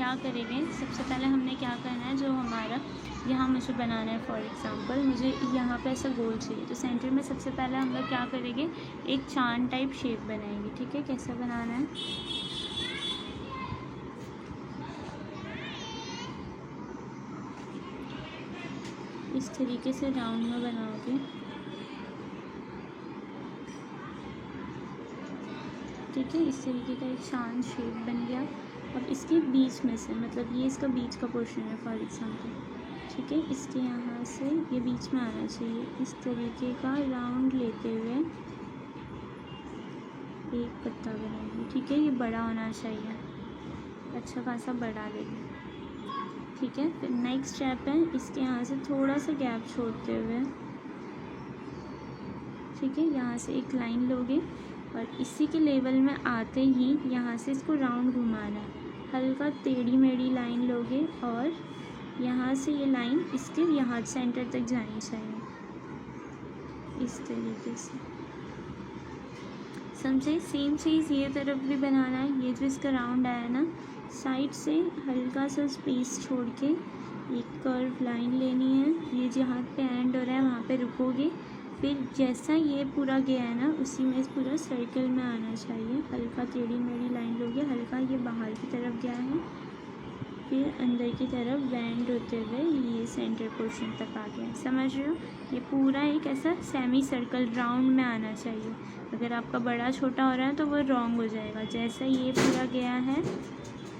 क्या करेंगे, सबसे पहले हमने क्या करना है, जो हमारा यहाँ मुझे बनाना है, फॉर एग्ज़ाम्पल मुझे यहाँ पे ऐसा गोल चाहिए, तो सेंटर में सबसे पहले हम लोग क्या करेंगे, एक चांद टाइप शेप बनाएंगे। ठीक है, कैसे बनाना है, इस तरीके से राउंड में बनाओगे। ठीक है, इस तरीके का एक चांद शेप बन गया। अब इसके बीच में से, मतलब ये इसका बीच का पोर्शन है फॉर एग्ज़ाम्पल, ठीक है, इसके यहाँ से ये बीच में आना चाहिए। इस तरीके का राउंड लेते हुए एक पत्ता बनाएंगे। ठीक है, ये बड़ा होना चाहिए, अच्छा खासा बड़ा लेंगे। ठीक है, फिर नेक्स्ट स्टेप है, इसके यहाँ से थोड़ा सा गैप छोड़ते हुए, ठीक है, यहाँ से एक लाइन लोगे और इसी के लेवल में आते ही यहाँ से इसको राउंड घुमाना है। हल्का टेढ़ी मेढ़ी लाइन लोगे और यहाँ से ये लाइन इसके यहाँ सेंटर तक जानी चाहिए, इस तरीके से। समझे? सेम चीज़ ये तरफ भी बनाना है। ये जो इसका राउंड आया ना, साइड से हल्का सा स्पेस छोड़ के एक कर्व लाइन लेनी है। ये जहाँ पे एंड हो रहा है वहाँ पे रुकोगे, फिर जैसा ये पूरा गया है ना, उसी में पूरा सर्कल में आना चाहिए। हल्का टेढ़ी मेढ़ी लाइन लोगे, हल्का ये बाहर की तरफ गया है, फिर अंदर की तरफ बैंड होते हुए ये सेंटर पोर्शन तक आ गया। समझ रहे हो? ये पूरा एक ऐसा सेमी सर्कल राउंड में आना चाहिए। अगर आपका बड़ा छोटा हो रहा है तो वो रॉन्ग हो जाएगा। जैसा ये पूरा गया है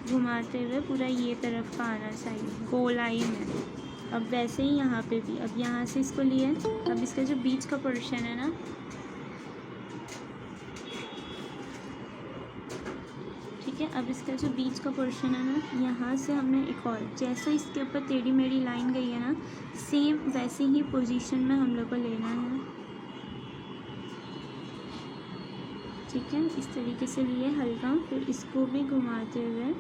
घुमाते हुए, पूरा ये तरफ का आना चाहिए गोलाई में। अब वैसे ही यहाँ पे भी, अब यहाँ से इसको लिए, अब इसका जो बीच का पोर्शन है ना, ठीक है, अब इसका जो बीच का पोर्शन है ना, यहाँ से हमने एक और, जैसा इसके ऊपर टेढ़ी मेढ़ी लाइन गई है ना, सेम वैसे ही पोजीशन में हम लोग को लेना है। ठीक है, इस तरीके से लिए हल्का, फिर इसको भी घुमाते हुए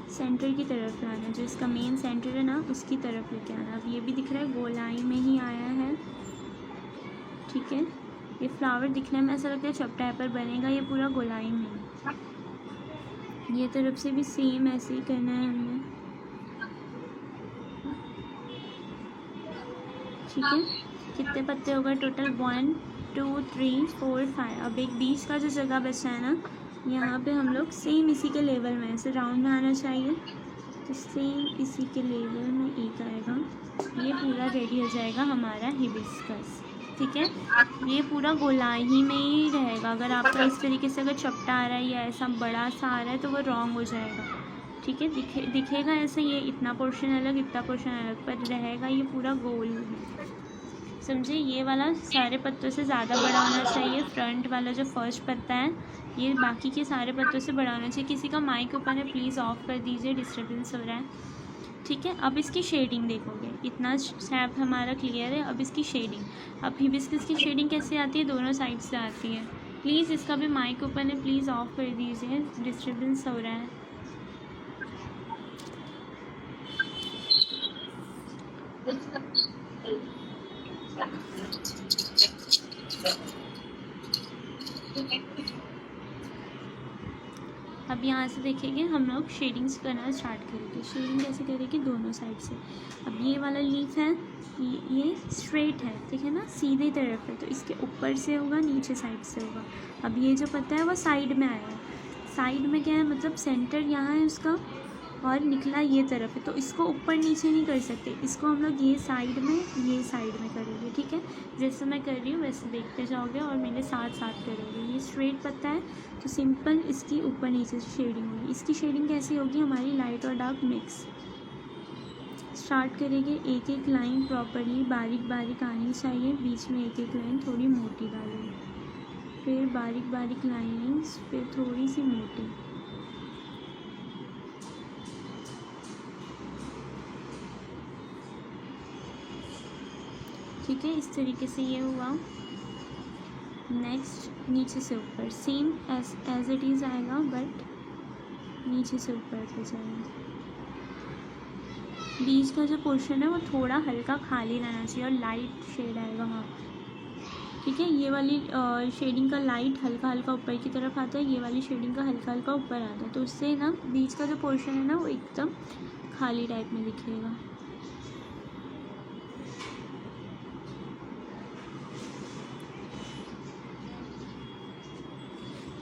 सेंटर की तरफ लाना, जो इसका मेन सेंटर है ना उसकी तरफ लेके आना। अब ये भी दिख रहा है गोलाई में ही आया है। ठीक है, ये फ्लावर दिखने में ऐसा लगता है चपटा पर बनेगा, ये पूरा गोलाई में है। ये तरफ से भी सेम ऐसे ही करना है हमने। ठीक है, कितने पत्ते हो गए टोटल? 1 2 3 4 5। अब एक बीच का जो जगह बचा है ना, यहाँ पे हम लोग सेम इसी के लेवल में ऐसे राउंड में आना चाहिए, तो सेम इसी के लेवल में एक आएगा। ये पूरा रेडी हो जाएगा हमारा हिबिस्कस। ठीक है, ये पूरा गोलाई में ही रहेगा। अगर आपका इस तरीके से अगर चपटा आ रहा है या ऐसा बड़ा सा आ रहा है तो वो रॉन्ग हो जाएगा। ठीक है, दिखेगा ऐसे, ये इतना पोर्शन अलग इतना पोर्शन अलग, पर रहेगा ये पूरा गोल में। समझे? ये वाला सारे पत्तों से ज़्यादा बड़ा होना चाहिए। फ्रंट वाला जो फर्स्ट पत्ता है ये बाकी के सारे पत्तों से बड़ा होना चाहिए। किसी का माइक ओपन है, प्लीज़ ऑफ कर दीजिए, डिस्टर्बेंस हो रहा है। ठीक है, अब इसकी शेडिंग देखोगे, इतना स्टेप हमारा क्लियर है। अब इसकी शेडिंग, अब हिबिस्कस की शेडिंग कैसे आती है? दोनों साइड से आती है। प्लीज़ इसका भी माइक ओपन है, प्लीज़ ऑफ कर दीजिए, डिस्टर्बेंस हो रहा है। अब यहाँ से देखेंगे हम लोग शेडिंग्स करना स्टार्ट करेंगे। शेडिंग कैसे करेंगे? दोनों साइड से। अब ये वाला लीफ है, ये स्ट्रेट है, ठीक है ना, सीधे तरफ है, तो इसके ऊपर से होगा, नीचे साइड से होगा। अब ये जो पत्ता है वो साइड में आया है। साइड में क्या है, मतलब सेंटर यहाँ है उसका और निकला ये तरफ है, तो इसको ऊपर नीचे नहीं कर सकते, इसको हम लोग ये साइड में करेंगे। ठीक है, जैसे मैं कर रही हूँ वैसे देखते जाओगे और मेरे साथ साथ करोगे। ये स्ट्रेट पत्ता है तो सिंपल इसकी ऊपर नीचे से शेडिंग होगी। इसकी शेडिंग कैसी होगी? हमारी लाइट और डार्क मिक्स। स्टार्ट करेंगे, एक एक लाइन प्रॉपरली बारीक बारीक आनी चाहिए, बीच में एक एक लाइन थोड़ी मोटी डालेंगे, फिर बारीक बारीक लाइनिंग्स, फिर थोड़ी सी मोटी। ठीक है, इस तरीके से ये हुआ। नेक्स्ट नीचे से ऊपर सेम एज इट इज़ आएगा, बट नीचे से ऊपर पे जाएगा। बीच का जो पोर्शन है वो थोड़ा हल्का खाली रहना चाहिए और लाइट शेड आएगा वहाँ। ठीक है। ये वाली शेडिंग का लाइट हल्का हल्का ऊपर की तरफ आता है, ये वाली शेडिंग का हल्का हल्का ऊपर आता है, तो उससे ना बीच का जो पोर्शन है ना वो एकदम खाली टाइप में दिखेगा।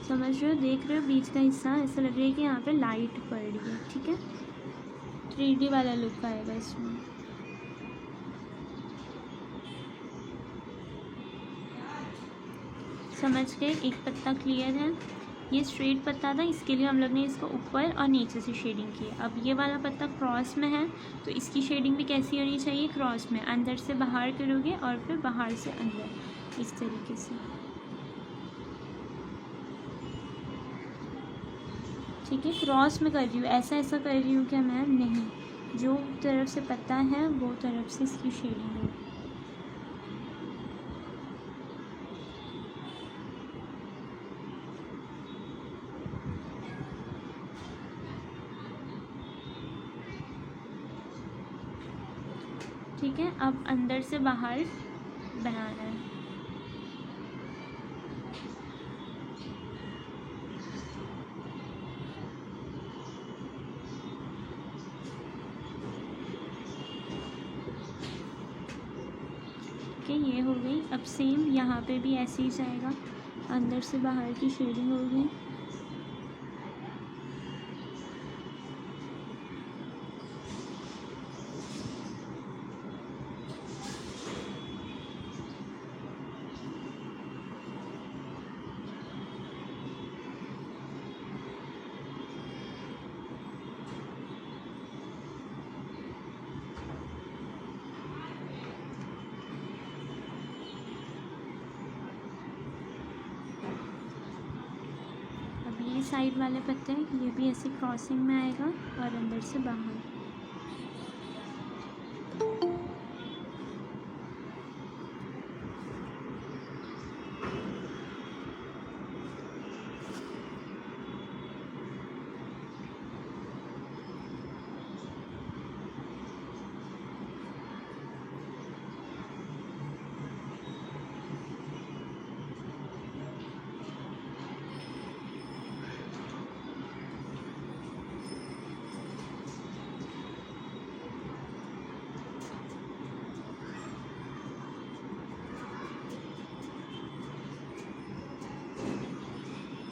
समझ रहे हो, देख रहे हो बीच का हिस्सा ऐसा लग रहा है कि यहाँ पे लाइट पड़ रही है। ठीक है, 3D वाला लुक आएगा इसमें। समझ गए, एक पत्ता क्लियर है। ये स्ट्रेट पत्ता था, इसके लिए हम लोग ने इसको ऊपर और नीचे से शेडिंग की है। अब ये वाला पत्ता क्रॉस में है, तो इसकी शेडिंग भी कैसी होनी चाहिए, क्रॉस में, अंदर से बाहर करोगे और फिर बाहर से अंदर, इस तरीके से। ठीक है, क्रॉस में कर रही हूँ, ऐसा ऐसा कर रही हूँ क्या मैम, नहीं, जो तरफ से पत्ता है वो तरफ से इसकी शेडिंग हो। ठीक है, अब अंदर से बाहर बनाना है। ठीक है, ये हो गई। अब सेम यहाँ पे भी ऐसे ही जाएगा, अंदर से बाहर की शेडिंग हो गई। साइड वाले पत्ते ये भी ऐसे क्रॉसिंग में आएगा और अंदर से बाहर।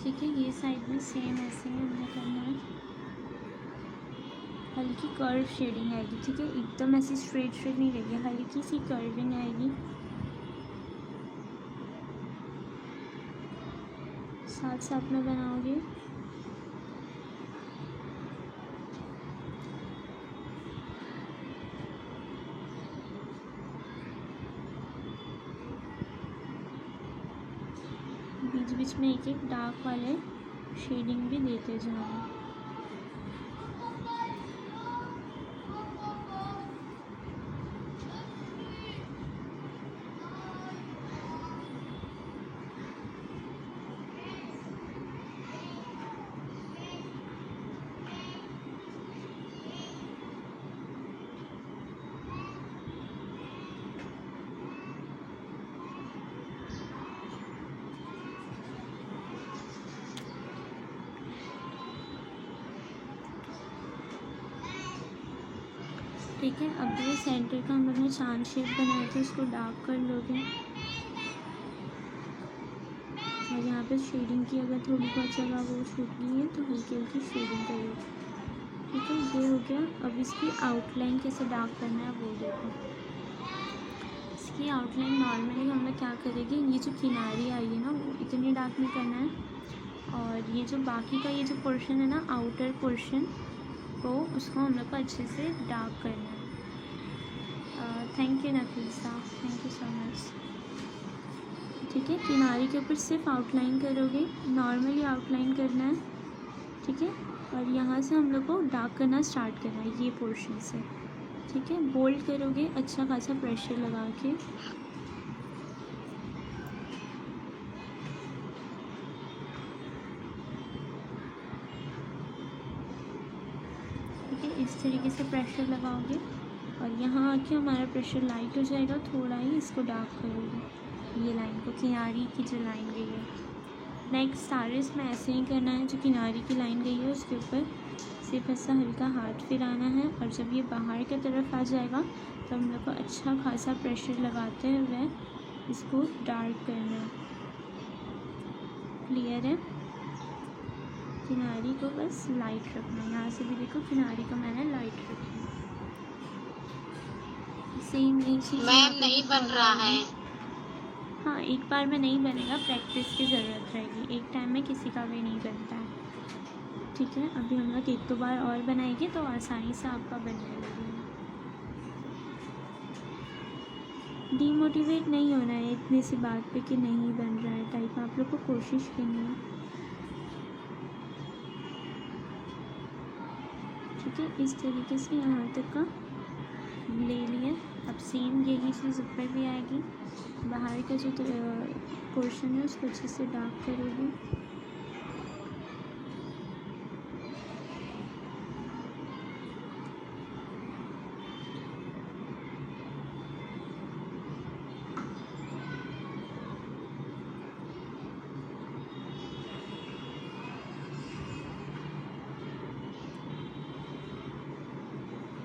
ठीक है, ये साइड में सेम ऐसे ही हमने करना है। हल्की कर्व शेडिंग आएगी। ठीक है, एकदम ऐसी स्ट्रेट स्ट्रेट नहीं रहेगी, हल्की सी कर्विंग आएगी। साथ साथ में बनाओगे। बीच बीच में एक एक डार्क वाले शेडिंग भी देते जाना। ठीक है, अब ये सेंटर का हम लोग ने चांद शेप बनाया था, उसको डार्क कर लोगे और यहाँ पे शेडिंग की अगर थोड़ी बहुत जगह वो छूट गई है तो हल्की हल्की शेडिंग करिए। ठीक है, ये हो गया। अब इसकी आउटलाइन कैसे डार्क करना है वो देखो। इसकी आउटलाइन नॉर्मली हम लोग क्या करेंगे, ये जो किनारी आई है ना वो इतनी डार्क नहीं करना है, और ये जो बाकी का ये जो पोर्शन है ना, आउटर पोर्शन, तो उसको हम लोग को अच्छे से डार्क करना है। Thank you Nafisa, thank you so much. ठीक है, किनारे के ऊपर सिर्फ आउटलाइन करोगे, नॉर्मली आउटलाइन करना है। ठीक है, और यहाँ से हम लोग को डार्क करना स्टार्ट करना है, ये पोर्शन से। ठीक है, बोल्ड करोगे अच्छा खासा प्रेशर लगा के। इस तरीके से प्रेशर लगाओगे और यहाँ आके हमारा प्रेशर लाइट हो जाएगा, थोड़ा ही इसको डार्क करोगे। ये लाइन को, किनारी की जो लाइन गई है। नेक्स्ट सारे इसमें ऐसे ही करना है, जो किनारी की लाइन गई है उसके ऊपर सिर्फ ऐसा हल्का हाथ फिराना है, और जब ये बाहर की तरफ आ जाएगा तो हम लोग को अच्छा खासा प्रेशर लगाते हुए इसको डार्क करना है। क्लियर है? किनारी को बस लाइट रखना है, यहाँ से भी देखो किनारी को मैंने लाइट रखी है। सेम यही चीज़ मैम नहीं बन रहा है। हाँ, एक बार में नहीं बनेगा, प्रैक्टिस की ज़रूरत रहेगी, एक टाइम में किसी का भी नहीं बनता है। ठीक है, अभी हम लोग 1-2 बार और बनाएंगे तो आसानी से आपका बनने लगेगा। डीमोटिवेट नहीं होना है इतनी सी बात पे कि नहीं बन रहा है टाइप, आप लोग को कोशिश करनी है। ठीक है, इस तरीके से यहाँ तक का ले लिए। अब सेम यही चीज़ ऊपर भी आएगी, बाहर का जो पोर्शन है उसको अच्छे से डार्क करोगे।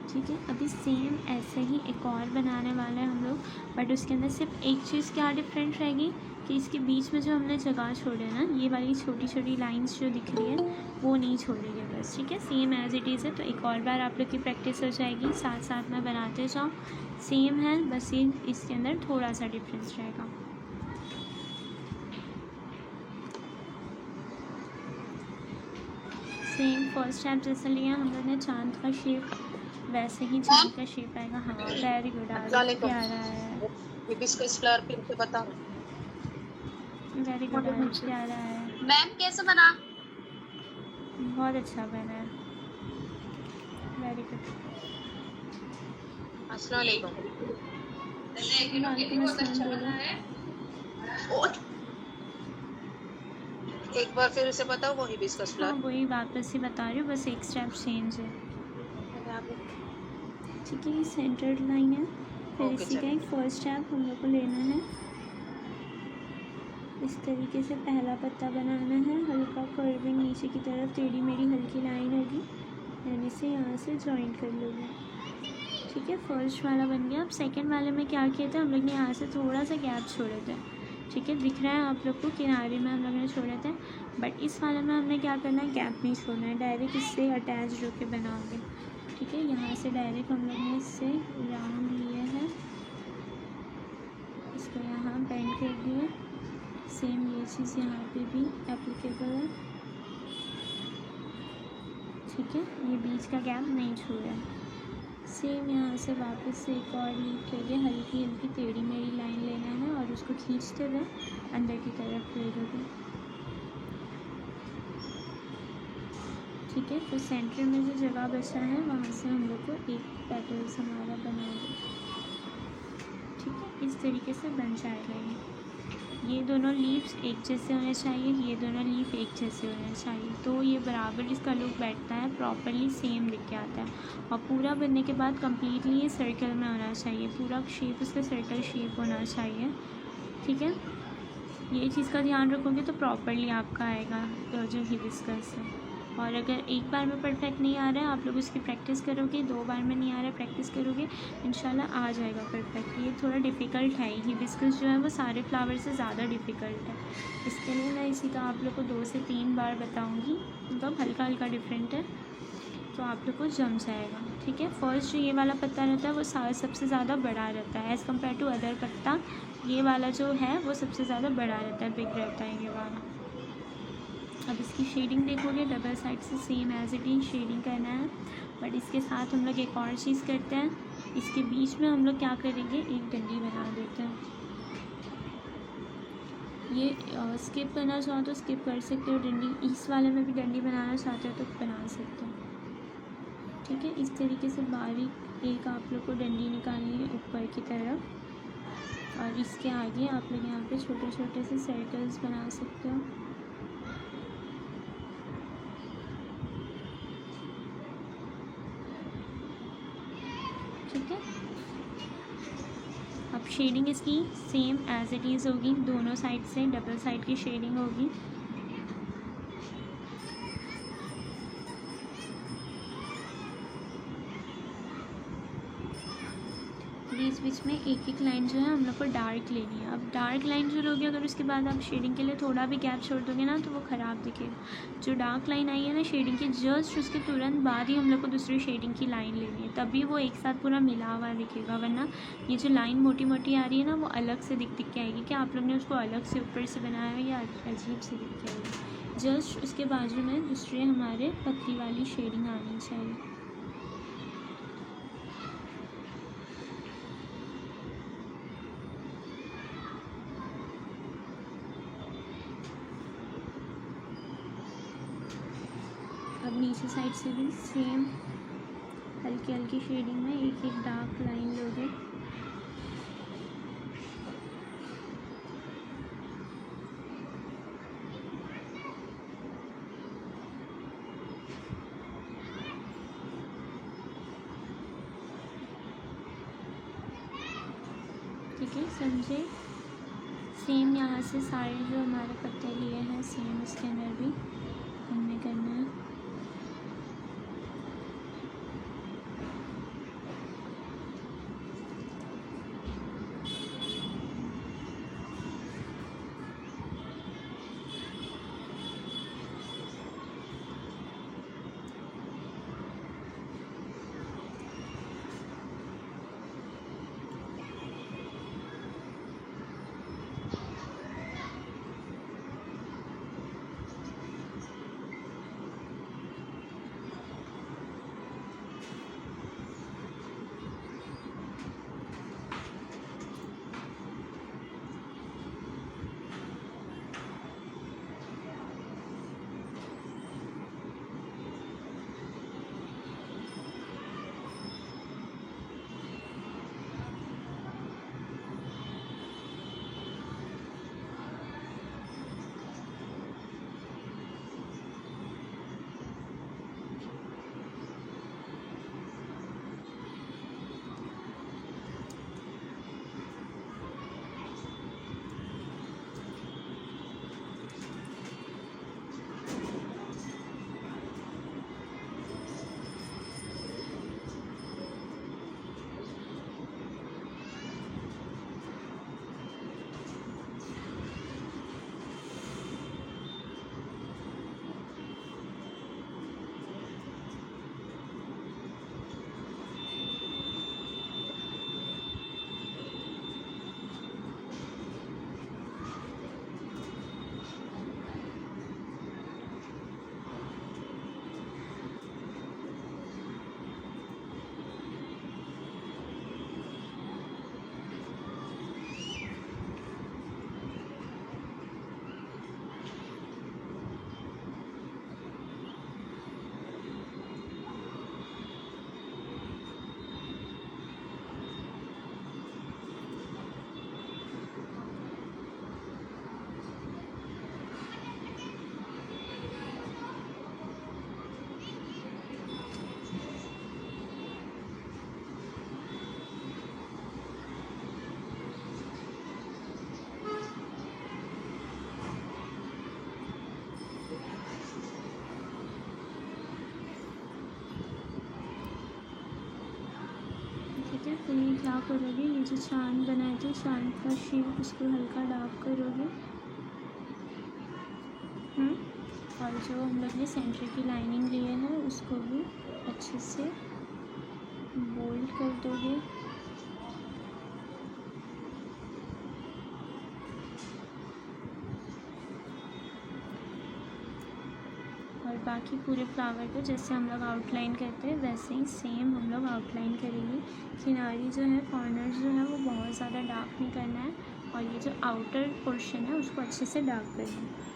ठीक है, अभी सेम ऐसे ही एक और बनाने वाले हैं हम लोग, बट उसके अंदर सिर्फ एक चीज़ क्या डिफरेंट रहेगी कि इसके बीच में जो हमने जगह छोड़े ना, ये वाली छोटी छोटी लाइंस जो दिख रही है वो नहीं छोड़ेंगे बस। ठीक है, सेम एज इट इज़ है, तो एक और बार आप लोग की प्रैक्टिस हो जाएगी, साथ साथ में बनाते जाओ। सेम है, बस ये इसके अंदर थोड़ा सा डिफरेंस रहेगा। सेम फर्स्ट स्टेप जैसे लिया हम लोग ने चांद का शेप, वैसे ही चांद का शेप आएगा। हाँ, वेरी गुड, प्यारा है, हिबिस्कस फ्लावर फिर से बताओ। वेरी गुड, प्यारा है मैम कैसे बना? बहुत अच्छा बना है, वेरी गुड। अस्सलाम वालेकुम। एक बार फिर से बताओ वो हिबिस्कस हाँ, फ्लावर। वही वापस ही बता रही हूँ, बस एक स्टेप चेंज है। ठीक है, ये सेंटर्ड लाइन है, फिर ओके, इसी का चलो। एक फर्स्ट स्टेप हम लोग को लेना है। इस तरीके से पहला पत्ता बनाना है, हल्का कर्विंग नीचे की तरफ टेढ़ी मेढ़ी हल्की लाइन होगी, यानी से यहाँ से जॉइंट कर लोगे। ठीक है, फर्स्ट वाला बन गया। अब सेकंड वाले में क्या किया था हम लोग ने, यहाँ से थोड़ा सा गैप छोड़े थे। ठीक है, दिख रहा है आप लोग को, किनारे में हम लोग ने छोड़े थे, बट इस वाले में हमने क्या करना है, गैप नहीं छोड़ना है, डायरेक्ट इससे अटैच होके बनाओगे। ठीक है, यहाँ से डायरेक्ट हम लोग ने इससे राउंड लिए है, इसको यहाँ बेंड कर दिए। सेम ये चीज़ यहाँ पे भी एप्लीकेबल है। ठीक है, ये बीच का गैप नहीं छोड़ा है। सेम यहाँ से वापस से एक और लीफ लेके हल्की हल्की टेढ़ी मेढ़ी लाइन लेना है और उसको खींचते हुए अंदर की तरफ ले दोगे। ठीक है, तो सेंटर में जो जगह बचा है वहाँ से हम लोग को एक पेटल्स हमारा बना दो। ठीक है, इस तरीके से बन जाएगा ये दोनों लीव्स एक जैसे होने चाहिए, ये दोनों लीफ एक जैसे होने चाहिए, तो ये बराबर इसका लुक बैठता है, प्रॉपरली सेम दिख के आता है। और पूरा बनने के बाद कम्प्लीटली ये सर्कल में होना चाहिए, पूरा शेप उसका सर्कल शेप होना चाहिए। ठीक है, ये चीज़ का ध्यान रखोगे तो प्रॉपरली आपका आएगा तो जो हिबिस्कस है। और अगर एक बार में परफेक्ट नहीं आ रहा है, आप लोग उसकी प्रैक्टिस करोगे, 2 बार में नहीं आ रहा है प्रैक्टिस करोगे, इंशाल्लाह आ जाएगा परफेक्ट। ये थोड़ा डिफ़िकल्ट है, हिबिस्कस जो है वो सारे फ्लावर से ज़्यादा डिफ़िकल्ट है, इसके लिए मैं इसी का आप लोग को 2 से 3 बार बताऊँगी, मतलब हल्का हल्का डिफरेंट है, तो आप लोग को जम जाएगा। ठीक है, फर्स्ट जो ये वाला पत्ता रहता है वो सबसे ज़्यादा बड़ा रहता है एज़ कम्पेयर टू अदर पत्ता, ये वाला जो है वो सबसे ज़्यादा बड़ा रहता है, बिग रहता है ये वाला। अब इसकी शेडिंग देखोगे, डबल साइड से same as it is shading करना है, बट इसके साथ हम लोग एक और चीज़ करते हैं, इसके बीच में हम लोग क्या करेंगे, एक डंडी बना देते हैं। ये स्किप करना चाहो तो स्किप कर सकते हो डंडी, इस वाले में भी डंडी बनाना चाहते हो तो बना सकते हो। ठीक है, इस तरीके से बारीक एक आप लोग को डंडी निकालनी है ऊपर की तरफ, और इसके आगे आप लोग यहाँ पे छोटे छोटे से सर्कल्स बना सकते हो। ठीक है, अब शेडिंग इसकी सेम एज इट इज़ होगी, दोनों साइड से डबल साइड की शेडिंग होगी। बीच बीच में एक एक लाइन जो है हम लोग को डार्क लेनी है। अब डार्क लाइन जो लोगे अगर उसके बाद आप शेडिंग के लिए थोड़ा भी गैप छोड़ दोगे ना तो वो ख़राब दिखेगा। जो डार्क लाइन आई है ना शेडिंग के जस्ट उसके तुरंत बाद ही हम लोग को दूसरी शेडिंग की लाइन लेनी है, तभी वो एक साथ पूरा मिला हुआ दिखेगा। वरना ये जो लाइन मोटी मोटी आ रही है ना वो अलग से दिख के आएगी कि आप लोग ने उसको अलग से ऊपर से बनाया है या अजीब से दिख के आएगी। जस्ट उसके बाजू में दूसरे हमारे पतली वाली शेडिंग आनी चाहिए। अब नीचे साइड से भी सेम हल्की हल्की शेडिंग में एक एक डार्क लाइन लोगे। ठीक है, समझे? सेम यहाँ से सारे जो हमारे पत्ते लिए हैं सेम इसके अंदर भी हमने करना है। ठीक है, फिर ये क्या करोगे, ये जो चांद बनाए थे चांद का शेप उसको हल्का डार्क करोगे। और जो हम लोग ने सेंटर की लाइनिंग लिए है उसको भी अच्छे से बोल्ड कर दोगे। और बाकी पूरे फ्लावर को जैसे हम लोग आउटलाइन करते हैं वैसे ही सेम हम लोग आउटलाइन करेंगे। किनारी जो है कॉर्नर जो है वो बहुत ज़्यादा डार्क नहीं करना है और ये जो आउटर पोर्शन है उसको अच्छे से डार्क करना है।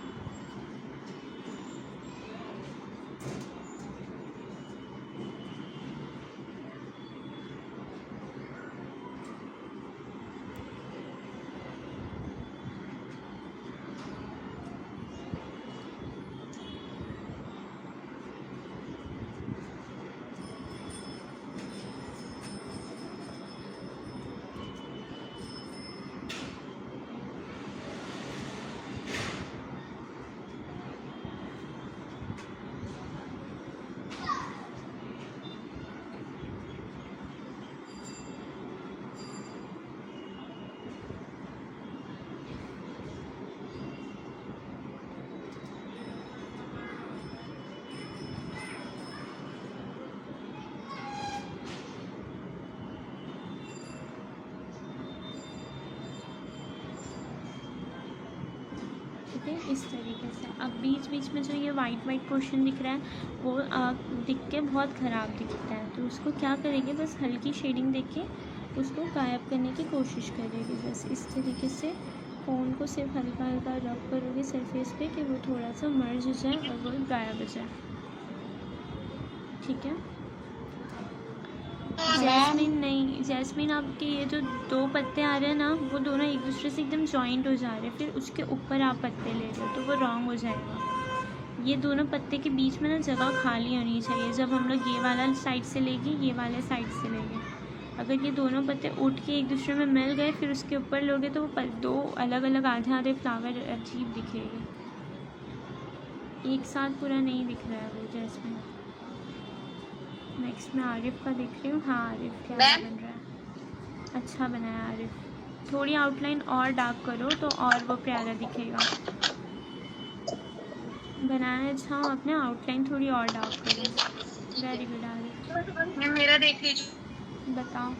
ठीक है, इस तरीके से। अब बीच बीच में जो ये वाइट वाइट पोर्शन दिख रहा है वो दिख के बहुत ख़राब दिखता है, तो उसको क्या करेंगे, बस हल्की शेडिंग देख के उसको गायब करने की कोशिश करेंगे। बस इस तरीके से फ़ोन को सिर्फ हल्का हल्का रब करोगे सरफेस पे कि वो थोड़ा सा मर्ज हो जाए और वो गायब हो जाए। ठीक है, जैस्मिन नहीं, जैस्मिन आपके ये जो 2 पत्ते आ रहे हैं ना वो दोनों एक दूसरे से एकदम जॉइंट हो जा रहे हैं, फिर उसके ऊपर आप पत्ते ले रहे हो तो वो रॉन्ग हो जाएगा। ये दोनों पत्ते के बीच में ना जगह खाली होनी चाहिए। जब हम लोग ये वाला साइड से लेंगे, ये वाले साइड से लेंगे, अगर ये दोनों पत्ते उठ के एक दूसरे में मिल गए फिर उसके ऊपर लोगे तो वो 2 अलग अलग आधे आधे फ्लावर अजीब दिखेंगे, एक साथ पूरा नहीं दिख रहा है वो जैस्मिन। नेक्स्ट मैं आरिफ का देख रही हूँ। हाँ आरिफ क्या बन रहा है, अच्छा बनाया आरिफ। थोड़ी आउटलाइन और डार्क करो तो और वो प्यारा दिखेगा। बनाया अच्छा हो आपने, आउटलाइन थोड़ी और डार्क करो। Very good Arif. मेरा देख लीजिए। बताओ,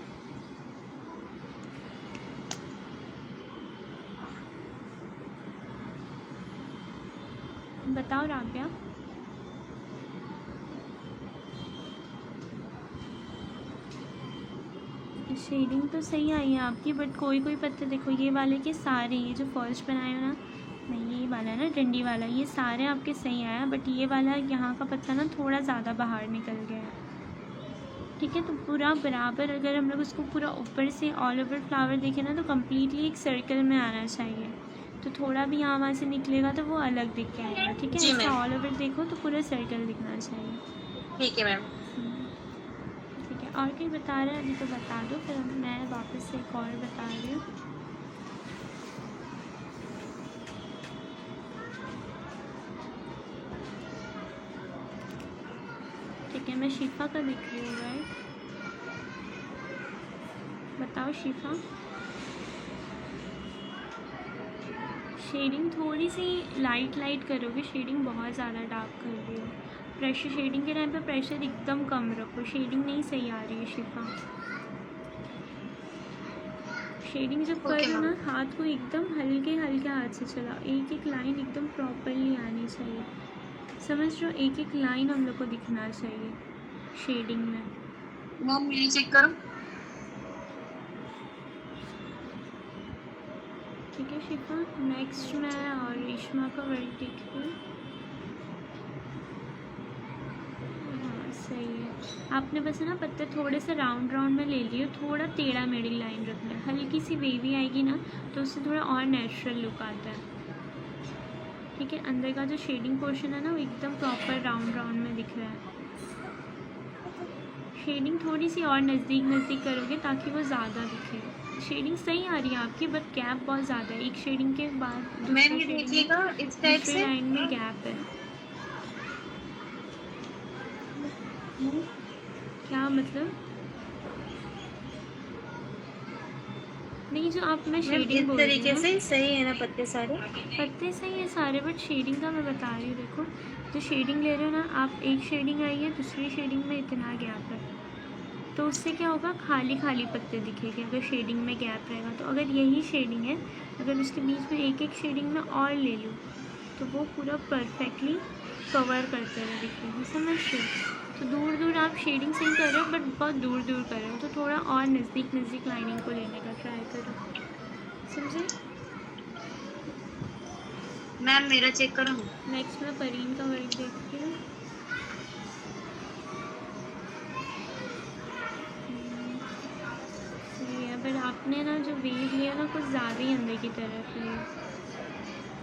बताओ राबिया। शेडिंग तो सही आई है आपकी, बट कोई कोई पत्ते देखो, ये वाले के सारे, ये जो फर्स्ट बनाए हो ना, नहीं ये वाला है ना डंडी वाला, ये सारे आपके सही आया, बट ये वाला यहाँ का पत्ता ना थोड़ा ज़्यादा बाहर निकल गया है। ठीक है, तो पूरा बराबर अगर हम लोग उसको पूरा ऊपर से ऑल ओवर फ्लावर देखें ना तो कम्प्लीटली एक सर्कल में आना चाहिए, तो थोड़ा भी यहाँ वहाँ से निकलेगा तो वो अलग दिख के आएगा। ठीक है, इसका ऑल ओवर देखो तो पूरा सर्कल दिखना चाहिए। ठीक है मैम। ठीक है, और कोई बता रहा है अभी तो बता दो, फिर मैं वापस से एक और बता रही हूँ। ठीक है, मैं शिफा का देख रही हूँ। राइट, बताओ शिफा। शेडिंग थोड़ी सी लाइट लाइट करोगे, शेडिंग बहुत ज़्यादा डार्क कर रही हो। प्रेशर शेडिंग के टाइम पे प्रेशर एकदम कम रखो, शेडिंग नहीं सही आ रही है शिफा। शेडिंग जब कर रहे हो ना हाथ को एकदम हल्के हल्के हाथ से चलाओ, एक एक लाइन एकदम प्रॉपरली आनी चाहिए, समझ रहे हो, एक एक लाइन हम लोग को दिखना चाहिए शेडिंग में। मैम मेरी चेक करो। ठीक है शिफा, नेक्स्ट मैं और रेशमा का वर्क देख रही हूँ। हाँ सही है, आपने बस ना पत्ते थोड़े से राउंड राउंड में ले लिए, थोड़ा टेढ़ा मेढ़ी लाइन रखना है, हल्की सी वेवी आएगी ना तो उससे थोड़ा और नेचुरल लुक आता है। ठीक है, अंदर का जो शेडिंग पोर्शन है ना वो एकदम प्रॉपर राउंड राउंड में दिख रहा है। शेडिंग थोड़ी सी और नज़दीक नज़दीक करोगे ताकि वो ज़्यादा दिखे। शेडिंग सही आ रही है आपकी, बट गैप बहुत ज़्यादा है, एक शेडिंग के बाद दूसरी लाइन में गैप है। क्या मतलब? नहीं, जो आप मैं शेडिंग बोल रही हूँ तरीके से सही है ना, पत्ते सारे पत्ते सही है सारे, बट शेडिंग का मैं बता रही हूँ। देखो जो शेडिंग ले रहे हो ना आप, एक शेडिंग आई है, दूसरी शेडिंग में इतना गैप है, तो उससे क्या होगा, खाली खाली पत्ते दिखेंगे अगर शेडिंग में गैप रहेगा। तो अगर यही शेडिंग है, अगर उसके बीच में एक एक शेडिंग में और ले लूँ तो वो पूरा परफेक्टली कवर करते हुए दिखेगा, समझ रहे हो। तो दूर दूर आप शेडिंग सही कर रहे हो, बट बहुत दूर दूर कर रहे हो, तो थोड़ा और नज़दीक नज़दीक लाइनिंग को लेने का ट्राई करो, समझे। मैम मेरा चेक करो। नेक्स्ट मैं परीन का वर्क देखती हूँ। सही है, बट आपने ना जो वेव लिया ना कुछ ज़्यादा ही अंदर की तरफ है,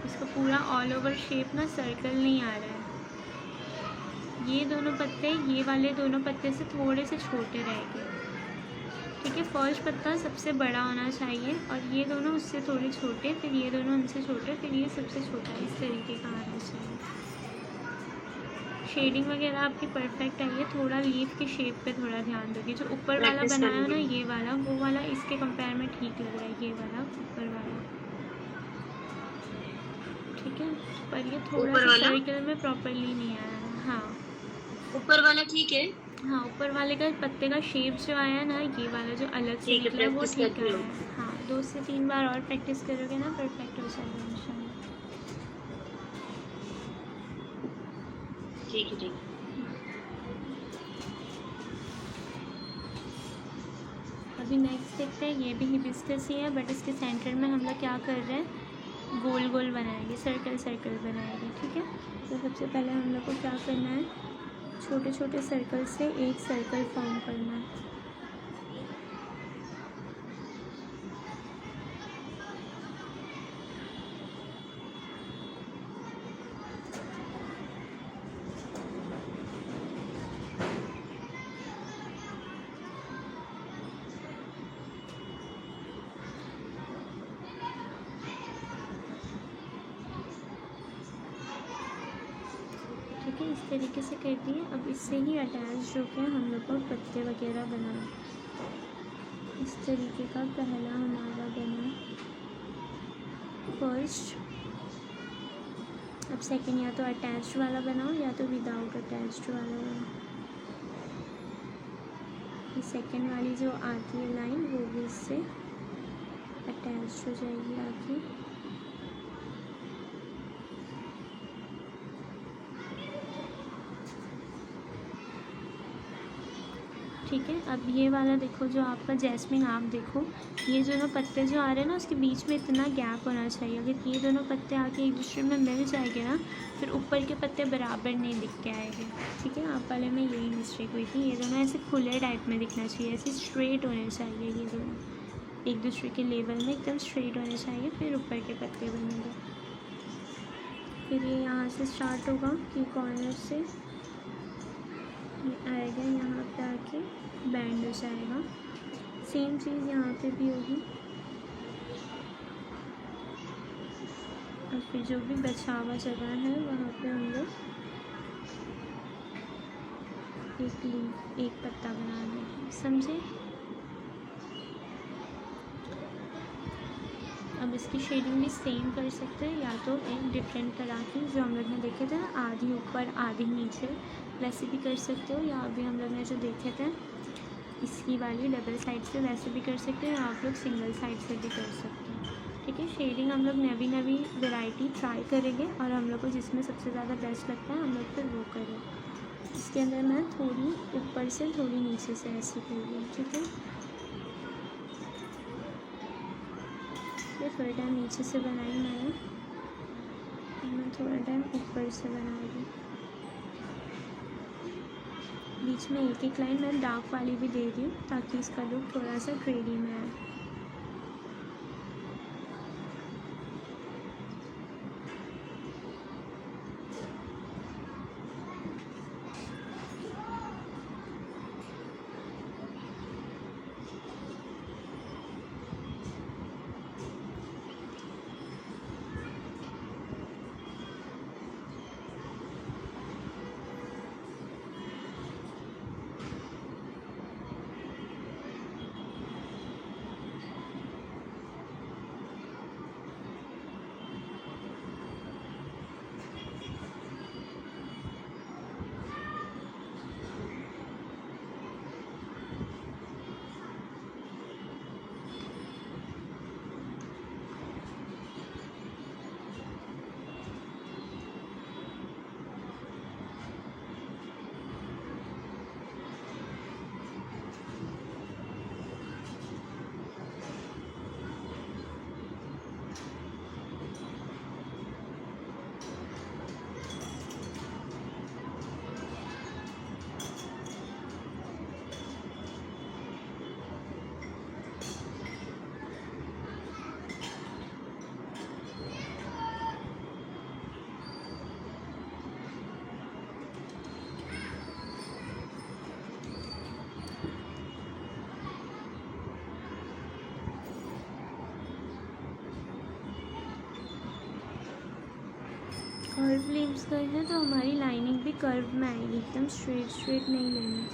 इसका पूरा ऑल ओवर शेप ना सर्कल नहीं आ रहा है। ये दोनों पत्ते, ये वाले दोनों पत्ते से थोड़े से छोटे रहेंगे। ठीक है, फर्स्ट पत्ता सबसे बड़ा होना चाहिए और ये दोनों उससे थोड़े छोटे, फिर ये दोनों उनसे छोटे, फिर ये सबसे छोटा, इस तरीके का आना चाहिए। शेडिंग वगैरह आपकी परफेक्ट आई है, थोड़ा लीफ के शेप पे थोड़ा ध्यान दोगे। जो ऊपर वाला बनाया ना ये वाला, वो वाला इसके कंपेयर में ठीक लग रहा है, ये वाला ऊपर वाला। ठीक है, पर ये थोड़ा सा सर्कल में प्रॉपरली नहीं आया है। हाँ ऊपर वाला ठीक है। हाँ, ऊपर वाले का पत्ते का शेप जो आया है ना, ये वाला जो अलग से निकला है वो ठीक आया है। हाँ 2 से 3 बार और प्रैक्टिस करोगे ना परफेक्ट हो जाएगा इंशाल्लाह। ठीक है ठीक है। अभी नेक्स्ट देखते हैं, ये भी हिबिस्कस ही है बट इसके सेंटर में हम लोग क्या कर रहे हैं, गोल गोल बनाएंगे, सर्कल सर्कल बनाएंगे। ठीक है, तो सबसे पहले हम लोग को क्या करना है, छोटे छोटे सर्कल से एक सर्कल फॉर्म करना है। ठीक है, इस तरीके से कर दिए। अब इससे ही अटैच जो कि हम लोग को पत्ते वगैरह बनाए, इस तरीके का पहला हमारा बना फर्स्ट। अब सेकंड या तो अटैच्ड वाला बनाओ या तो विदाउट अटैच्ड वाला बनाओ। ये सेकंड वाली जो आती है लाइन वो भी इससे अटैच्ड हो जाएगी आगे। ठीक है, अब ये वाला देखो जो आपका जैस्मिन, आप देखो ये दोनों पत्ते जो आ रहे हैं ना उसके बीच में इतना गैप होना चाहिए। अगर ये दोनों पत्ते आके एक दूसरे में मिल जाएंगे ना फिर ऊपर के पत्ते बराबर नहीं दिख के आएंगे। ठीक है, आप वाले में यही मिस्टेक हुई थी, ये दोनों ऐसे खुले टाइप में दिखना चाहिए, ऐसे स्ट्रेट होने चाहिए, ये दोनों एक दूसरे के लेवल में एकदम स्ट्रेट होने चाहिए, फिर ऊपर के पत्ते बनेंगे। फिर ये यहाँ से स्टार्ट होगा कि कॉर्नर से ये आएगा, यहाँ पे आके बैंड हो जाएगा। सेम चीज़ यहाँ पे भी होगी। और फिर जो भी बचा हुआ जगह है वहाँ पे हम लोग एक पत्ता बना देंगे, समझे। अब इसकी शेडिंग भी सेम कर सकते हैं, या तो एक डिफरेंट तरह की जो हम लोग ने देखे थे ना, आधी ऊपर आधी नीचे, वैसे भी कर सकते हो। या अभी हम लोग ने जो देखे थे इसकी वाली डबल साइड से, वैसे भी कर सकते हैं, या आप लोग सिंगल साइड से भी कर सकते हैं। ठीक है, शेडिंग हम लोग नवी नवी वैरायटी ट्राई करेंगे और हम लोग को जिसमें सबसे ज़्यादा बेस्ट लगता है हम लोग फिर वो करें। इसके अंदर मैं थोड़ी ऊपर से थोड़ी नीचे से ऐसी कर रही हूँ। ठीक है, ये थोड़ा टाइम नीचे से बनाई मैं थोड़ा टाइम ऊपर से बना रही। बीच में एक एक लाइन मैं डार्क वाली भी दे रही हूँ ताकि इसका लुक थोड़ा सा ट्रेडी में आए। कर्व लीव्स गए हैं तो हमारी लाइनिंग भी कर्व में आएगी, एकदम स्ट्रेट स्ट्रेट नहीं लेनी।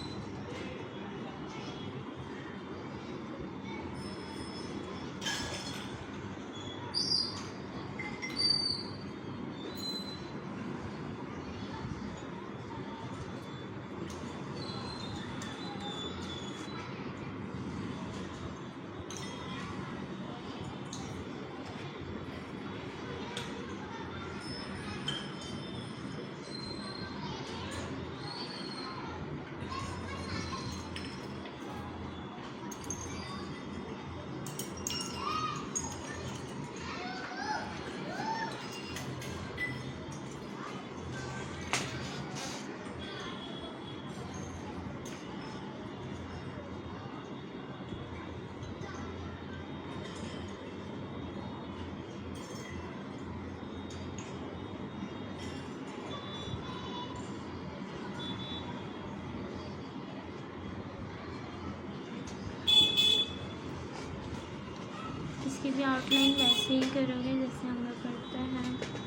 इसकी भी आउटलाइन वैसे ही करोगे जैसे हम लोग करते हैं।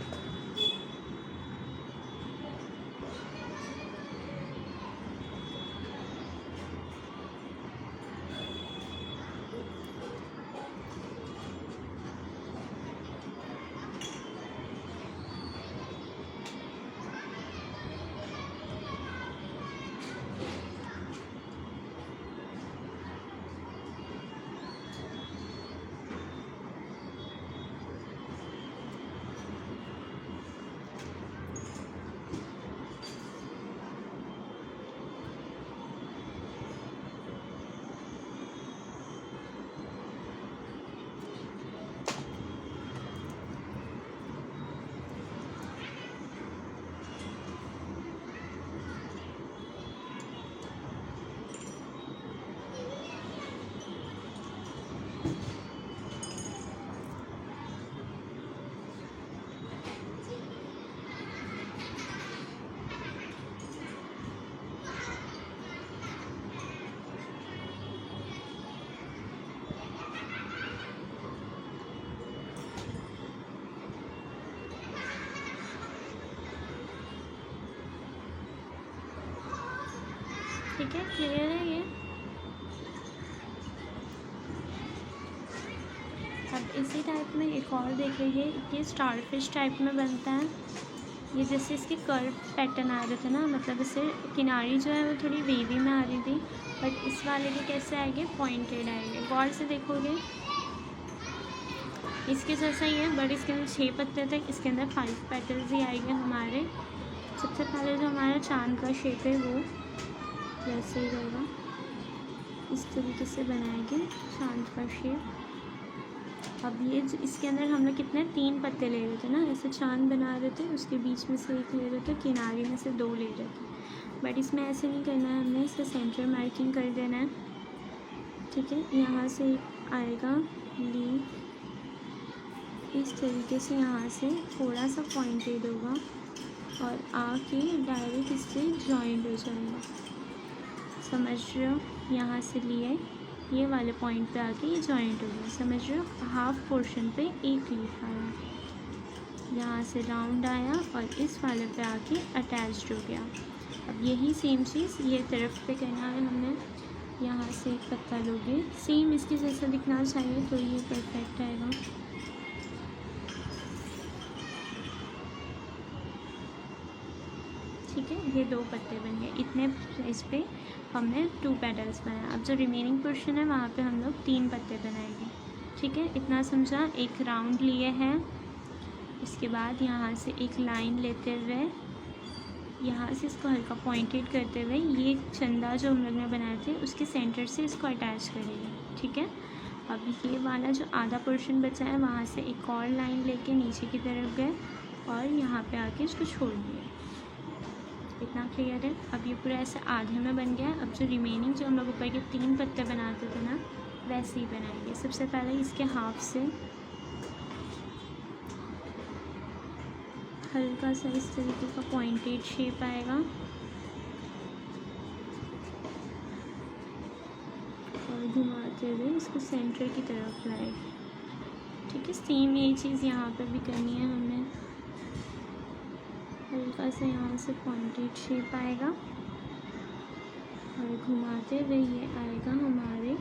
ठीक है, क्लियर है ये। अब इसी टाइप में एक और देखेंगे, ये स्टारफिश टाइप में बनता है। ये जैसे इसके कर्व पैटर्न आ रहे थे ना, मतलब इससे किनारी जो है वो थोड़ी वेवी में आ रही थी, बट इस वाले के कैसे आएंगे, पॉइंटेड आएंगे। गौर से देखोगे इसके जैसा ही है, बट इसके अंदर 6 पत्ते थे, इसके अंदर 5 पेटल्स ही आएंगे हमारे। सबसे पहले जो हमारा चांद का शेप है वो वैसे ही रहेगा, इस तरीके से बनाएंगे चांद का शेप। अब ये इसके अंदर हम लोग कितने 3 पत्ते ले रहे थे ना, ऐसे चांद बना रहे थे, उसके बीच में से एक ले रहे थे, किनारे में से 2 ले रहे थे, बट इसमें ऐसे नहीं करना है, हमने इसका सेंटर मार्किंग कर देना है। ठीक है, यहाँ से आएगा लीफ, इस तरीके से यहाँ से थोड़ा सा पॉइंटेड होगा और आके डायरेक्ट इससे जॉइंट हो जाएगा, समझ रहे हो। यहाँ से लिए ये वाले पॉइंट पे आके ये जॉइंट हो गया, समझ रहे हो। हाफ पोर्शन पे एक लीफ आया, यहाँ से राउंड आया और इस वाले पे आके अटैच्ड हो गया। अब यही सेम चीज़ ये तरफ पे करना है हमने। यहाँ से एक पत्ता लोगे, सेम इसके जैसा दिखना चाहिए तो ये परफेक्ट आएगा। ठीक है, ये 2 पत्ते बन गए, इतने इस पे हमने 2 पेटल्स बनाए। अब जो रिमेनिंग पोर्शन है वहाँ पे हम लोग 3 पत्ते बनाएंगे। ठीक है, इतना समझा। एक राउंड लिए हैं, इसके बाद यहाँ से एक लाइन लेते हुए यहाँ से इसको हल्का पॉइंटेड करते हुए ये चंदा जो हम लोग ने बनाए थे उसके सेंटर से इसको अटैच करेंगे। ठीक है, अब ये वाला जो आधा पोर्शन बचा है वहाँ से एक और लाइन लेके नीचे की तरफ गए और यहाँ पे आके इसको छोड़ दिए। इतना क्लियर है। अब ये पूरा ऐसे आधे में बन गया है। अब जो रिमेनिंग जो हम लोग ऊपर के 3 पत्ते बनाते थे ना, वैसे ही बनाएंगे। सबसे पहले इसके हाफ से हल्का सा इस तरीके का पॉइंटेड शेप आएगा और घुमाते हुए इसको सेंटर की तरफ लाएंगे। ठीक है, सेम यही चीज़ यहाँ पे भी करनी है हमें। हल्का सा यहाँ से पॉइंटेड शेप आएगा और घुमाते हुए ये आएगा हमारे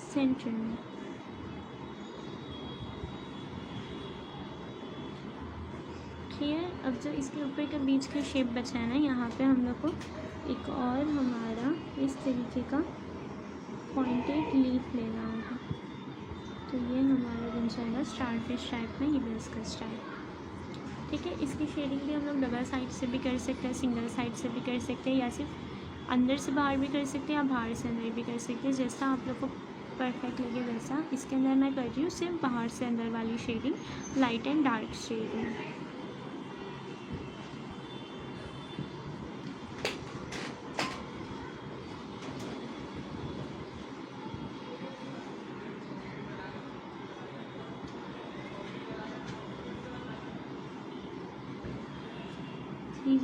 सेंटर में। क्लियर। अब जो इसके ऊपर का बीच का शेप बचा है ना, यहाँ पे हम लोग को एक और हमारा इस तरीके का पॉइंटेड लीफ लेना होगा, तो ये हमारा बन जाएगा स्टारफिश टाइप में हिबिस्कस टाइप। ठीक है, इसकी शेडिंग भी हम लोग डबल साइड से भी कर सकते हैं, सिंगल साइड से भी कर सकते हैं, या सिर्फ अंदर से बाहर भी कर सकते हैं, या बाहर से अंदर भी कर सकते हैं, जैसा आप लोग को परफेक्ट लगे वैसा। इसके अंदर मैं कर रही हूँ सिर्फ बाहर से अंदर वाली shading, light and dark shading.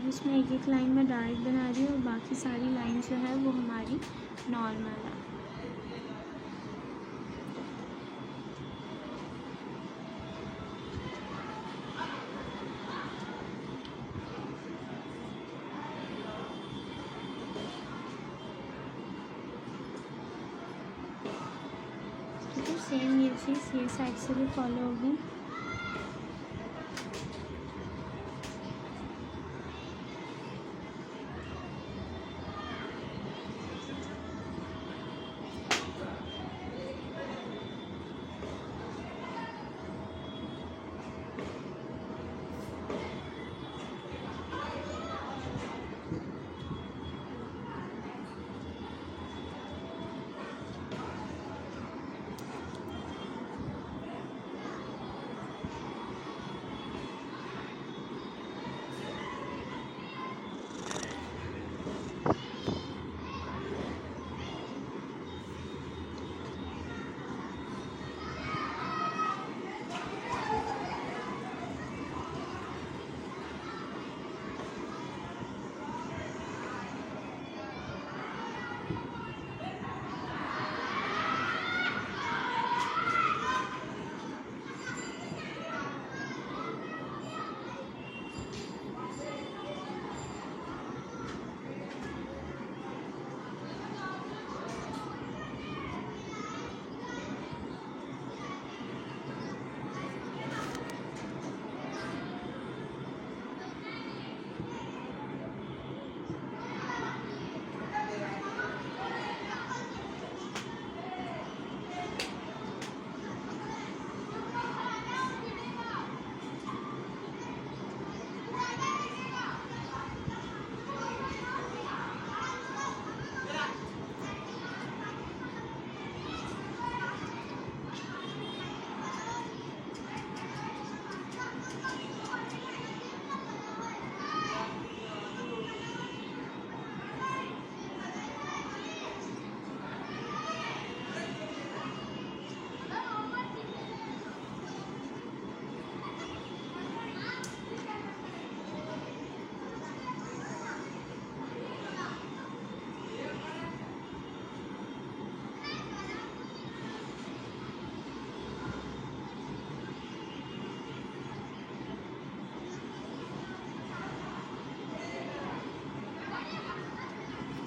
इसमें एक एक लाइन में डार्क बना रही हूँ और बाकी सारी लाइन जो है वो हमारी नॉर्मल है। ठीक है, सेम ये चीज़ ये साइड से भी फॉलो होगी।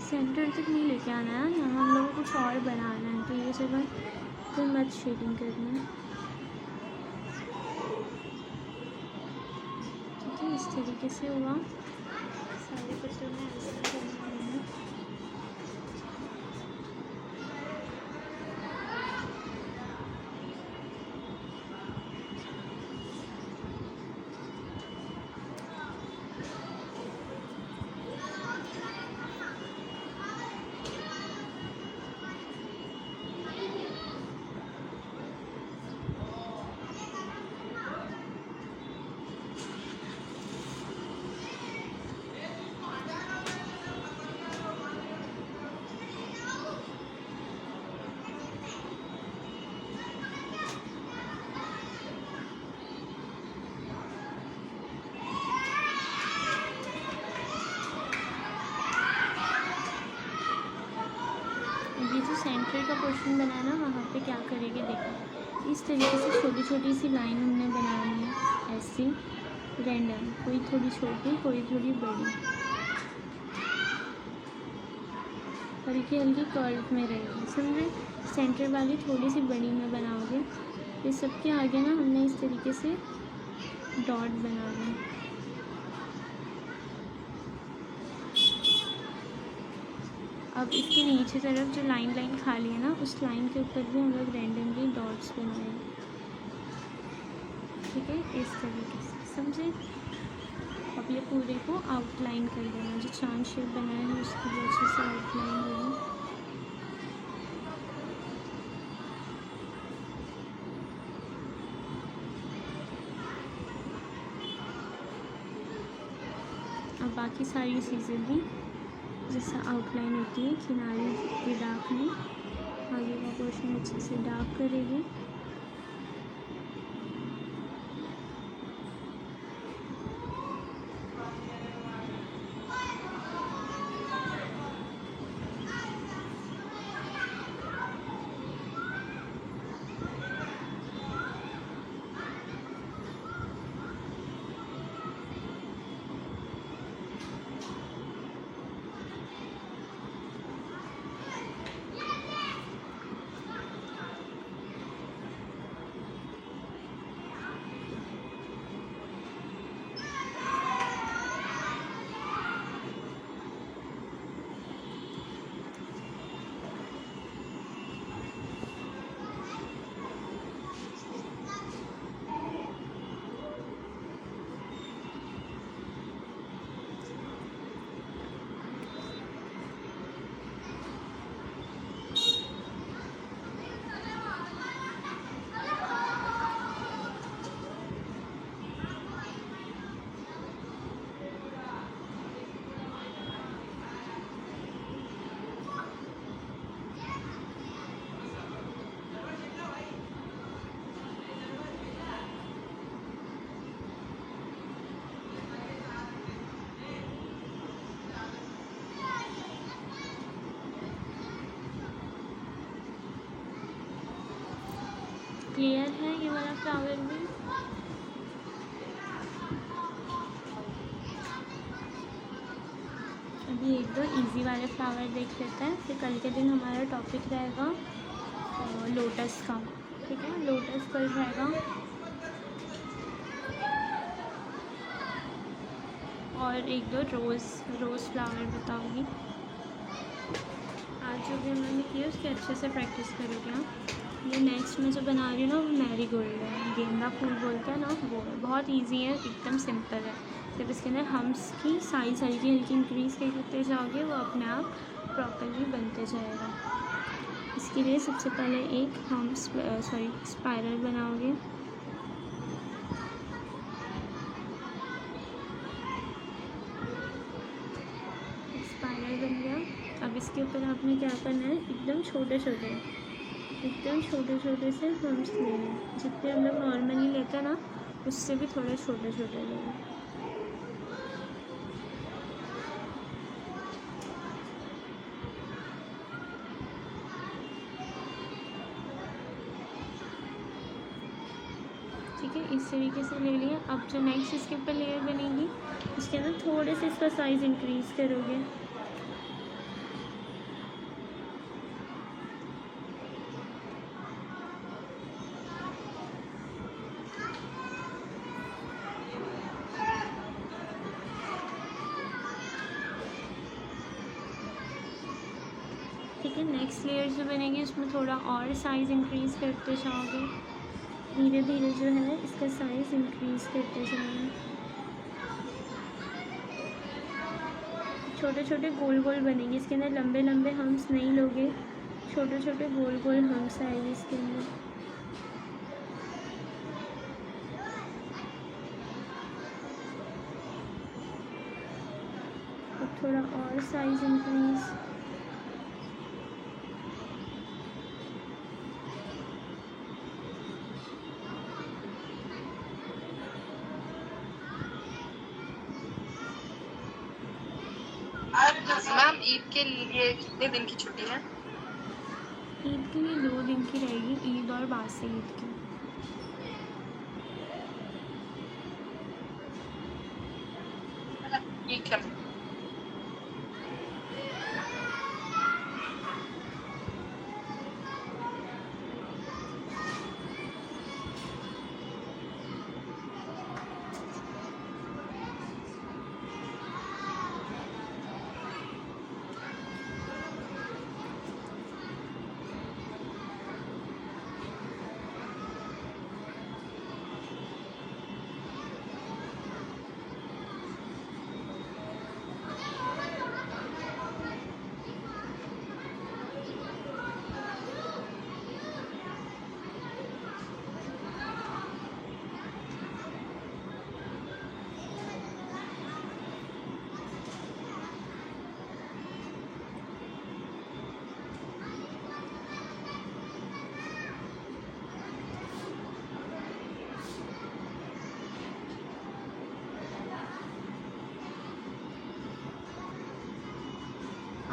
सेंटर तक नहीं लेके आना है, यहाँ हम लोगों को कुछ और बनाना है, तो ये जगह फिर मत शेडिंग करना है। ठीक है, इस तरीके से हुआ। सारे पत्तों में ऐसा करना है। ये जो सेंटर का पोर्शन बना है ना, वहाँ पे क्या करेंगे देखो, इस तरीके से छोटी छोटी सी लाइन हमने बनानी है, ऐसी रैंडम, कोई थोड़ी छोटी कोई थोड़ी बड़ी, हल्की हल्की कर्व में रहेगी, समझे। सेंटर वाली थोड़ी सी बड़ी में बनाओगे। ये सबके आगे ना हमने इस तरीके से डॉट बनाना है। अब इसके नीचे तरफ जो लाइन खाली है ना, उस लाइन के ऊपर भी हम लोग रैंडमली डॉट्स बनाएंगे। ठीक है, इस तरीके से, समझे। अब ये पूरे को आउटलाइन कर देना, जो चांद शेप बनाया है उसकी भी अच्छे से आउटलाइन होगी। अब बाकी सारी चीज़ें भी जैसा आउटलाइन होती है, किनारे पे डार्क में, आगे का पोर्शन अच्छे से डार्क करेंगे। क्लियर है ये वाला फ्लावर भी? अभी एक दो इजी वाले फ्लावर देख लेते हैं, फिर कल के दिन हमारा टॉपिक रहेगा लोटस का। ठीक है, लोटस कल रहेगा। और एक दो रोज़ फ्लावर बताऊँगी। आज जो भी मैंने किया उसकी अच्छे से प्रैक्टिस करोगे हाँ। ये नेक्स्ट में जो बना रही हूँ ना वो मैरी गोल्ड है, गेंदा फूल बोलते हैं ना वो है। बहुत इजी है, एकदम सिंपल है। जब इसके अंदर हम्स की साइज़ हल्की हल्की इंक्रीज़ करते जाओगे वो अपने आप प्रॉपरली बनते जाएगा। इसके लिए सबसे पहले एक स्पाइरल बनाओगे। स्पाइरल बन गया। अब इसके ऊपर आपने क्या करना है, एकदम छोटे छोटे से हम्स लेने हैं। जितने हम लोग नॉर्मली लेते हैं ना उससे भी थोड़े छोटे लेंगे। ठीक है, इस तरीके से ले लिया। अब जो नेक्स्ट इसके ऊपर लेयर बनेगी उसके अंदर थोड़े से इसका साइज़ इंक्रीज़ करोगे। ठीक है, नेक्स्ट लेयर जो बनेगी उसमें थोड़ा और साइज़ इंक्रीज़ करते जाओगे। धीरे धीरे जो है इसका साइज़ इंक्रीज़ करते जाओगे। छोटे छोटे गोल बनेंगे इसके अंदर, लंबे लंबे हम्स नहीं लोगे, छोटे छोटे गोल हम्स आएंगे इसके अंदर। अब थोड़ा और साइज़ इंक्रीज़। मैम ईद के लिए कितने दिन की छुट्टी है? ईद के लिए 2 दिन की रहेगी, ईद और बासी ईद की। ठीक है।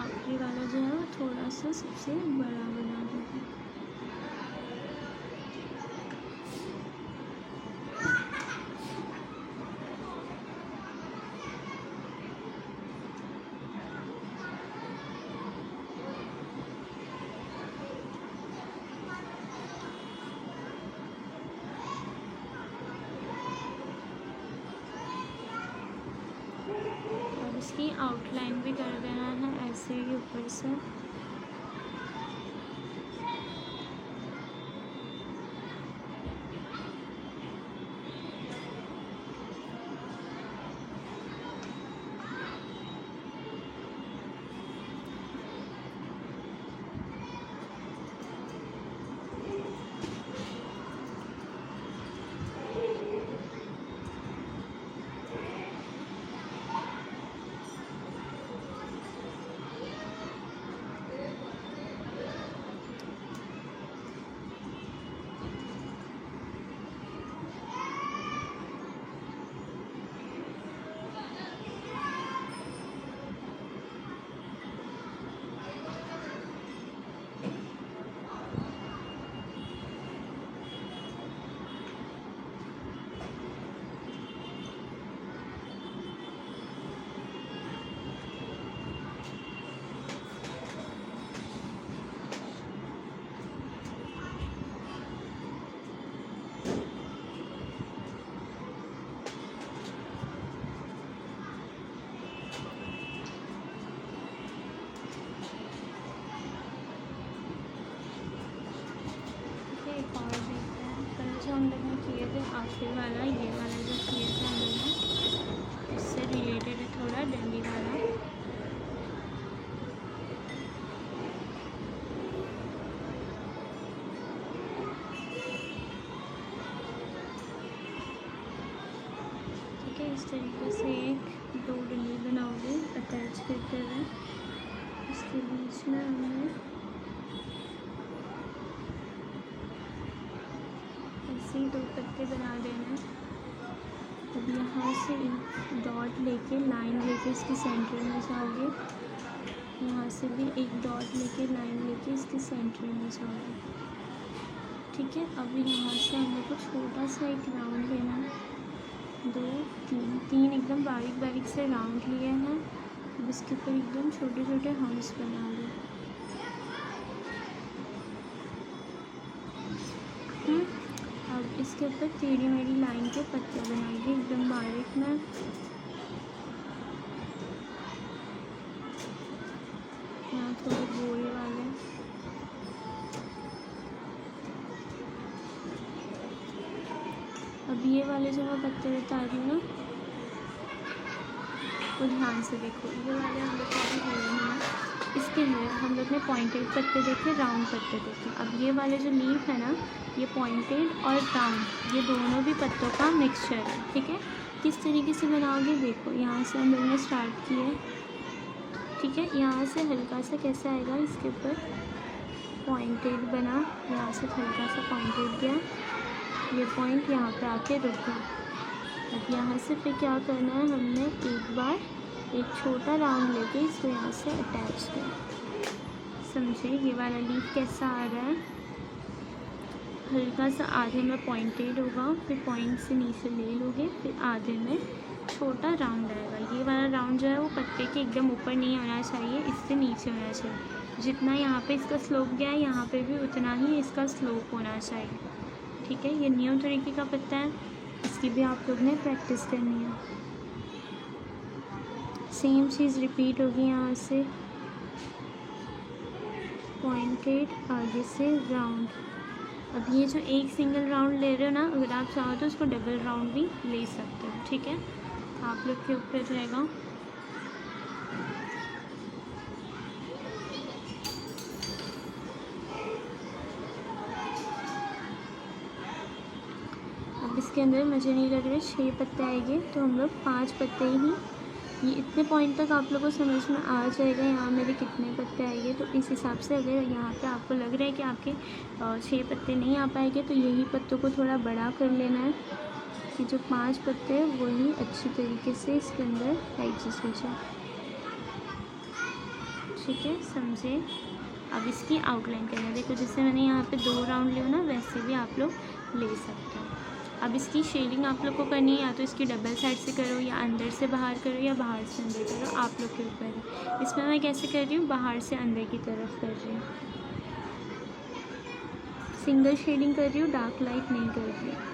आखिरी वाला जो है वो थोड़ा सा सबसे बड़ा बना देंगे। और इसकी आउटलाइन भी कर देना है ऐसे ही ऊपर से। हम लोग ने किए थे आखिर वाला, ये वाला जो किए थे हम लोग ने, इससे रिलेटेड है थोड़ा डंडी वाला। ठीक है, इस तरीके से एक दो डंडी बनाओगे अटैच करते हुए। इसके बीच में हमने ऐसे ही 2 पत्ते बना देना। अब यहाँ से एक डॉट लेके लाइन लेके इसके सेंटर में जाओगे, यहाँ से भी एक डॉट लेके लाइन लेके इसके सेंटर में जाओगे। ठीक है, अब यहाँ से हम लोग को छोटा सा एक राउंड लेना है, 2 3 एकदम बारीक बारीक से राउंड लिए हैं। अब इसके ऊपर एकदम छोटे छोटे हम्स बना लो। अब इसके ऊपर टेढ़ी मेढ़ी लाइन के पत्ते बनाएंगे एकदम बारीक में। यहाँ थोड़े गोल वाले। अब ये वाले जो मैं पत्ते बता रही हूँ ना, वो ध्यान से देखो। ये वाले हम लोग अभी हुए हैं, इसके लिए हम लोग ने पॉइंटेड पत्ते देखे, राउंड पत्ते देखे। अब ये वाले जो लीफ है ना, ये पॉइंटेड और राउंड, ये दोनों भी पत्तों का मिक्सचर है। ठीक है, किस तरीके से बनाओगे देखो। यहाँ से हम लोग ने स्टार्ट किया, ठीक है, यहाँ से हल्का सा कैसे आएगा, इसके ऊपर पॉइंटेड बना, यहाँ से हल्का सा पॉइंटेड गया, ये पॉइंट यहाँ पे आके रुक गया। अब यहाँ से फिर क्या करना है, हमने एक बार एक छोटा राउंड लेके इसको यहाँ से अटैच किया। समझे, ये वाला लीफ कैसा आ रहा है, हल्का सा आधे में पॉइंटेड होगा, फिर पॉइंट से नीचे ले लोगे, फिर आधे में छोटा राउंड आएगा। ये वाला राउंड जो है वो पत्ते के एकदम ऊपर नहीं होना चाहिए, इससे नीचे होना चाहिए। जितना यहाँ पे इसका स्लोप गया है, यहाँ पे भी उतना ही इसका स्लोप होना चाहिए। ठीक है, ये न्यू तरीके का पत्ता है, इसकी भी आप लोग ने प्रैक्टिस करनी है। सेम चीज़ रिपीट होगी, यहाँ से पॉइंटेड, आगे से राउंड। अब ये जो एक सिंगल राउंड ले रहे हो ना, अगर आप चाहो तो उसको डबल राउंड भी ले सकते हो। ठीक है, आप लोग के ऊपर रहेगा। अब इसके अंदर मुझे नहीं लग रहा 6 पत्ते आएंगे, तो हम लोग 5 पत्ते ही, ये इतने पॉइंट तक आप लोगों को समझ में आ जाएगा यहाँ मेरे कितने पत्ते आएंगे। तो इस हिसाब से अगर यहाँ पे आपको लग रहा है कि आपके 6 पत्ते नहीं आ पाएंगे, तो यही पत्तों को थोड़ा बड़ा कर लेना है कि जो 5 पत्ते हैं वही अच्छी तरीके से इसके अंदर एडजस्ट हो जाए। ठीक है, समझे। अब इसकी आउटलाइन करना है, देखो जैसे मैंने यहाँ पे 2 राउंड लिया ना, वैसे भी आप लोग ले सकते हो। अब इसकी शेडिंग आप लोग को करनी है, या तो इसकी डबल साइड से करो, या अंदर से बाहर करो, या बाहर से अंदर करो, आप लोग के ऊपर है। इसमें मैं कैसे कर रही हूँ, बाहर से अंदर की तरफ कर रही हूँ, सिंगल शेडिंग कर रही हूँ, डार्क लाइट नहीं कर रही।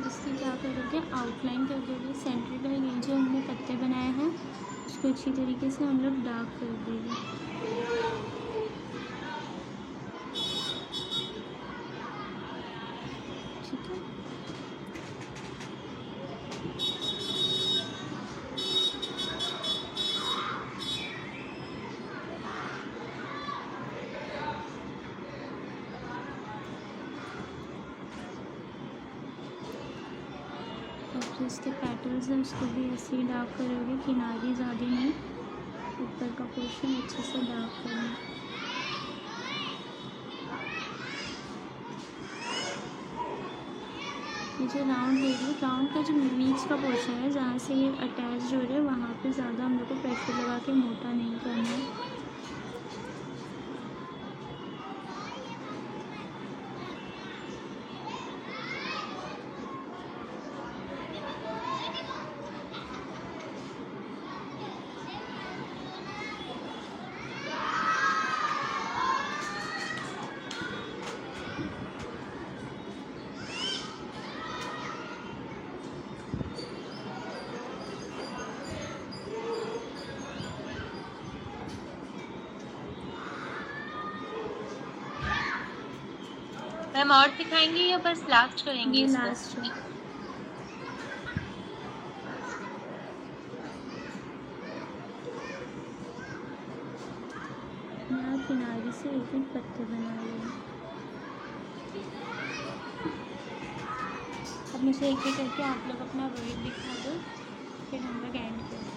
इसकी क्या करोगे, आउटलाइन कर दोगे। सेंटर का ये जो हमने पत्ते बनाए हैं उसको अच्छी तरीके से हम लोग डार्क कर देंगे। ठीक है, इसके पेटल्स हैं उसको भी ऐसे ही डार्क करोगे, किनारी ज़्यादा नहीं, ऊपर का पोर्शन अच्छे से डार्क करना। ये जो राउंड ले रही है, राउंड का जो बीच का पोर्शन है जहाँ से ये अटैच हो रहा है वहाँ पे ज़्यादा हम लोग को प्रेशर लगा के मोटा नहीं करना है। मैम और दिखाएंगे या बस लास्ट करेंगे ये इसका? लास्ट है। यहाँ किनारे से एक एक पत्ते बना लेंगे। अब मुझे एक एक करके आप लोग अपना वेट दिखा दो, फिर हम लोग एंड करेंगे।